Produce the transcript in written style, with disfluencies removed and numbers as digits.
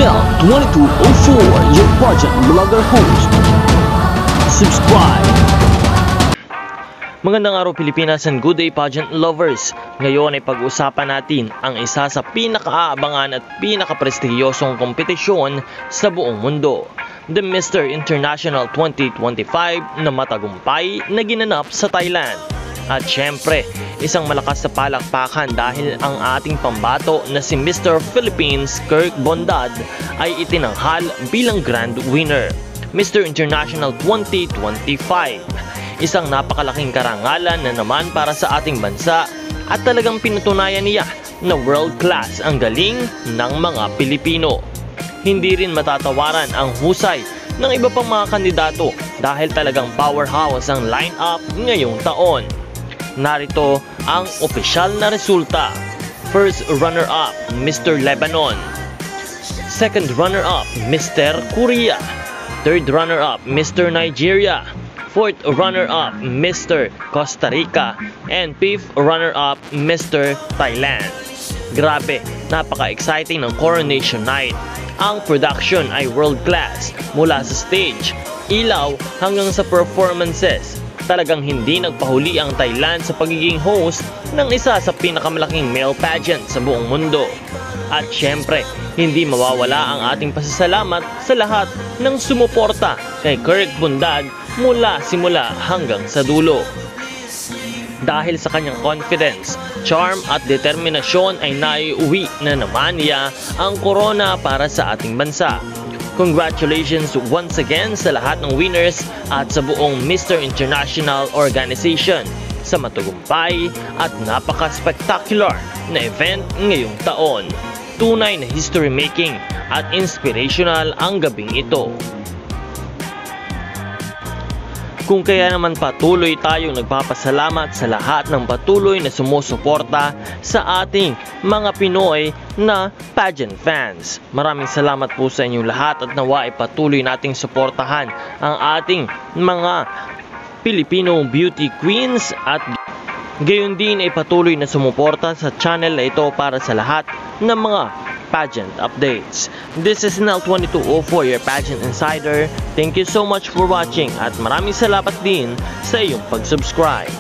Snell 2204, your pageant vlogger host. Subscribe! Magandang araw Pilipinas and good day pageant lovers. Ngayon ay pag-usapan natin ang isa sa pinakaabangan at pinakaprestihiyosong kompetisyon sa buong mundo, the Mr. International 2025 na matagumpay na ginanap sa Thailand. At syempre, isang malakas na palakpakan dahil ang ating pambato na si Mr. Philippines Kirk Bondad ay itinanghal bilang grand winner, Mr. International 2025. Isang napakalaking karangalan na naman para sa ating bansa at talagang pinatunayan niya na world class ang galing ng mga Pilipino. Hindi rin matatawaran ang husay ng iba pang mga kandidato dahil talagang powerhouse ang lineup ngayong taon. Narito ang opisyal na resulta. First runner-up, Mr. Lebanon. Second runner-up, Mr. Korea. Third runner-up, Mr. Nigeria. Fourth runner-up, Mr. Costa Rica. And fifth runner-up, Mr. Thailand. Grabe, napaka-exciting ng Coronation Night. Ang production ay world-class mula sa stage, ilaw hanggang sa performances. Talagang hindi nagpahuli ang Thailand sa pagiging host ng isa sa pinakamalaking male pageant sa buong mundo. At syempre, hindi mawawala ang ating pasasalamat sa lahat ng sumuporta kay Kirk Bondad mula simula hanggang sa dulo. Dahil sa kanyang confidence, charm at determinasyon ay naiuwi na naman niya ang corona para sa ating bansa. Congratulations once again sa lahat ng winners at sa buong Mr. International Organization sa matagumpay at napaka-spectacular na event ngayong taon. Tunay na history making at inspirational ang gabing ito. Kung kaya naman patuloy tayong nagpapasalamat sa lahat ng patuloy na sumusuporta sa ating mga Pinoy na pageant fans. Maraming salamat po sa inyong lahat at nawa ay patuloy nating suportahan ang ating mga Filipino beauty queens at gayon din ay patuloy na sumuporta sa channel na ito para sa lahat ng mga pageant updates. This is Snell 2204, your pageant insider. Thank you so much for watching at maraming salamat din sa iyong pag-subscribe.